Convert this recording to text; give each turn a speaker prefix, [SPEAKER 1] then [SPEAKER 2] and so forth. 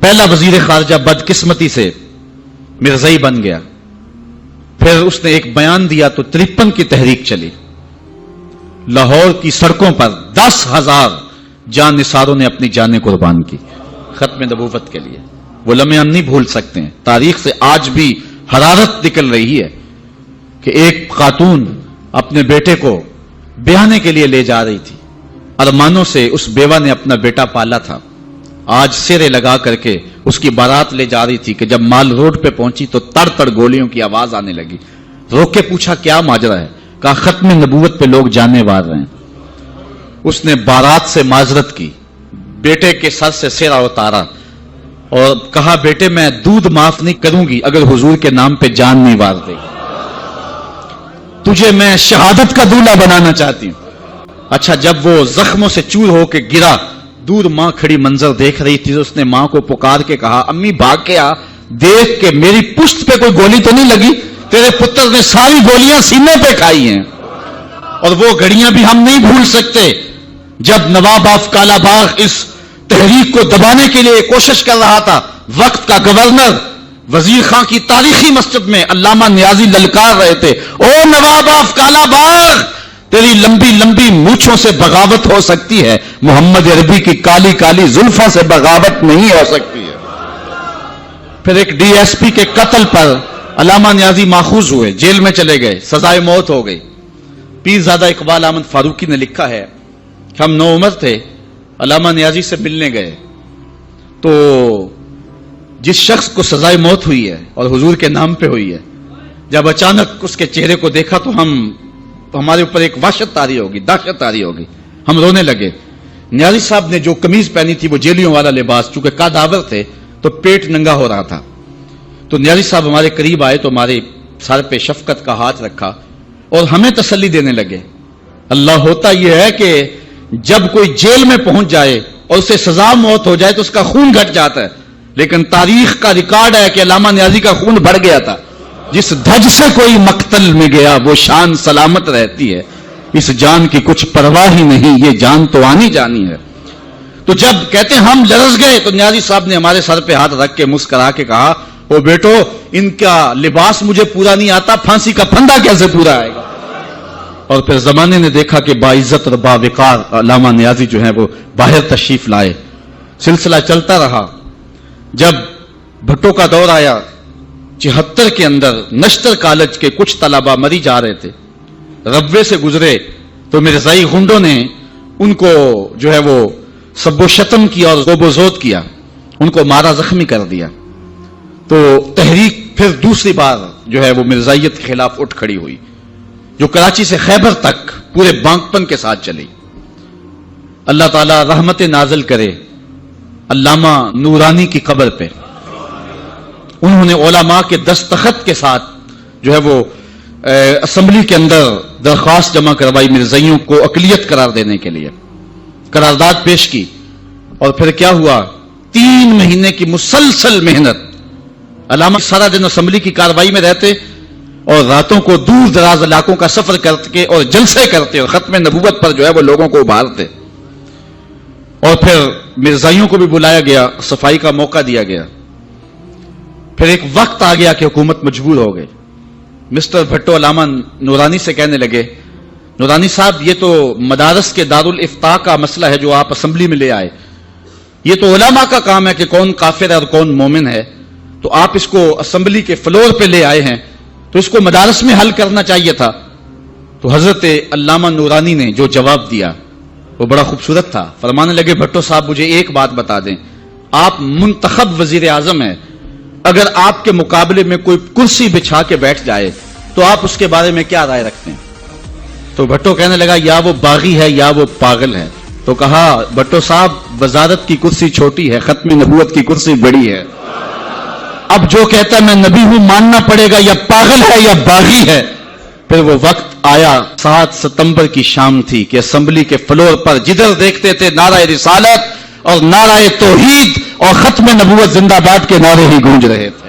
[SPEAKER 1] پہلا وزیر خارجہ بدقسمتی سے مرزائی بن گیا. پھر اس نے ایک بیان دیا تو 53 کی تحریک چلی. لاہور کی سڑکوں پر 10,000 جان نثاروں نے اپنی جانیں قربان کی ختم نبوت کے لیے. وہ لمحے ہم نہیں بھول سکتے ہیں. تاریخ سے آج بھی حرارت نکل رہی ہے کہ ایک خاتون اپنے بیٹے کو بیانے کے لیے لے جا رہی تھی. ارمانوں سے اس بیوہ نے اپنا بیٹا پالا تھا. آج سیرے لگا کر کے اس کی بارات لے جا رہی تھی کہ جب مال روڈ پہ پہنچی تو تڑ تڑ گولیوں کی آواز آنے لگی. روک کے پوچھا کیا ماجرا ہے؟ کہا ختم نبوت پہ لوگ جانے وار رہے ہیں. اس نے بارات سے معذرت کی, بیٹے کے سر سے سیرا اتارا اور کہا بیٹے میں دودھ معاف نہیں کروں گی اگر حضور کے نام پہ جان نہیں وار دے گی. تجھے میں شہادت کا دولہا بنانا چاہتی ہوں. اچھا جب وہ زخموں سے چور ہو کے گرا, دور ماں کھڑی منظر دیکھ رہی تھی. اس نے ماں کو پکار کے کہا امی بھاگ کے آ, دیکھ کے میری پشت پہ کوئی گولی تو نہیں لگی؟ تیرے پتر نے ساری گولیاں سینے پہ کھائی ہیں. اور وہ گھڑیاں بھی ہم نہیں بھول سکتے جب نواب آف کالا باغ اس تحریک کو دبانے کے لیے کوشش کر رہا تھا. وقت کا گورنر وزیر خان کی تاریخی مسجد میں علامہ نیازی للکار رہے تھے, او نواب آف کالا باغ تیری لمبی لمبی مونچھوں سے بغاوت ہو سکتی ہے, محمد عربی کی کالی کالی زلفوں سے بغاوت نہیں ہو سکتی ہے. پھر ایک ڈی ایس پی کے قتل پر علامہ نیازی ماخوذ ہوئے, جیل میں چلے گئے, سزائے موت ہو گئی. پیرزادہ اقبال احمد فاروقی نے لکھا ہے کہ ہم نوعمر تھے, علامہ نیازی سے ملنے گئے تو جس شخص کو سزائے موت ہوئی ہے اور حضور کے نام پہ ہوئی ہے, جب اچانک اس کے چہرے کو دیکھا تو ہمارے اوپر ایک وحشت طاری ہوگی, دہشت طاری ہوگی, ہم رونے لگے. نیازی صاحب نے جو قمیض پہنی تھی وہ جیلیوں والا لباس, چونکہ کاداور تھے تو پیٹ ننگا ہو رہا تھا. تو نیازی صاحب ہمارے قریب آئے تو ہمارے سر پہ شفقت کا ہاتھ رکھا اور ہمیں تسلی دینے لگے. اللہ ہوتا یہ ہے کہ جب کوئی جیل میں پہنچ جائے اور اسے سزا موت ہو جائے تو اس کا خون گھٹ جاتا ہے, لیکن تاریخ کا ریکارڈ ہے کہ علامہ نیازی کا خون بڑھ گیا تھا. جس دھج سے کوئی مقتل میں گیا وہ شان سلامت رہتی ہے, اس جان کی کچھ پرواہ ہی نہیں, یہ جان تو آنی جانی ہے. تو جب کہتے ہیں ہم لرز گئے تو نیازی صاحب نے ہمارے سر پہ ہاتھ رکھ کے مسکرا کے کہا او بیٹو ان کا لباس مجھے پورا نہیں آتا, پھانسی کا پھندا کیسے پورا آئے گا. اور پھر زمانے نے دیکھا کہ باعزت اور باوقار علامہ نیازی جو ہیں وہ باہر تشریف لائے. سلسلہ چلتا رہا. جب بھٹو کا دور آیا 74 کے اندر نشتر کالج کے کچھ طلبہ مری جا رہے تھے, ربوے سے گزرے تو مرزائی غنڈوں نے ان کو جو ہے وہ سب و شتم کیا اور غوب و زود کیا, ان کو مارا زخمی کر دیا. تو تحریک پھر دوسری بار جو ہے وہ مرزائیت کے خلاف اٹھ کھڑی ہوئی, جو کراچی سے خیبر تک پورے بانکپن کے ساتھ چلی. اللہ تعالی رحمت نازل کرے علامہ نورانی کی قبر پہ. انہوں نے علماء کے دستخط کے ساتھ جو ہے وہ اسمبلی کے اندر درخواست جمع کروائی مرزائیوں کو اقلیت قرار دینے کے لیے, قرارداد پیش کی. اور پھر کیا ہوا, 3 مہینے کی مسلسل محنت. علامہ سارا دن اسمبلی کی کارروائی میں رہتے اور راتوں کو دور دراز علاقوں کا سفر کرتے اور جلسے کرتے اور ختم نبوت پر جو ہے وہ لوگوں کو ابھارتے. اور پھر مرزائیوں کو بھی بلایا گیا, صفائی کا موقع دیا گیا. پھر ایک وقت آ گیا کہ حکومت مجبور ہو گئی. مسٹر بھٹو علامہ نورانی سے کہنے لگے نورانی صاحب یہ تو مدارس کے دارالافتاء کا مسئلہ ہے جو آپ اسمبلی میں لے آئے, یہ تو علماء کا کام ہے کہ کون کافر ہے اور کون مومن ہے, تو آپ اس کو اسمبلی کے فلور پہ لے آئے ہیں تو اس کو مدارس میں حل کرنا چاہیے تھا. تو حضرت علامہ نورانی نے جو جواب دیا وہ بڑا خوبصورت تھا. فرمانے لگے بھٹو صاحب مجھے ایک بات بتا دیں, آپ منتخب وزیر اعظم ہیں, اگر آپ کے مقابلے میں کوئی کرسی بچھا کے بیٹھ جائے تو آپ اس کے بارے میں کیا رائے رکھتے ہیں؟ تو بھٹو کہنے لگا یا وہ باغی ہے یا وہ پاگل ہے. تو کہا بھٹو صاحب وزارت کی کرسی چھوٹی ہے, ختم نبوت کی کرسی بڑی ہے. اب جو کہتا ہے میں نبی ہوں ماننا پڑے گا, یا پاگل ہے یا باغی ہے. پھر وہ وقت آیا, 7 ستمبر کی شام تھی کہ اسمبلی کے فلور پر جدھر دیکھتے تھے نعرہ رسالت اور نعرہ توحید اور ختم نبوت زندہ باد کے نعرے ہی گونج رہے تھے.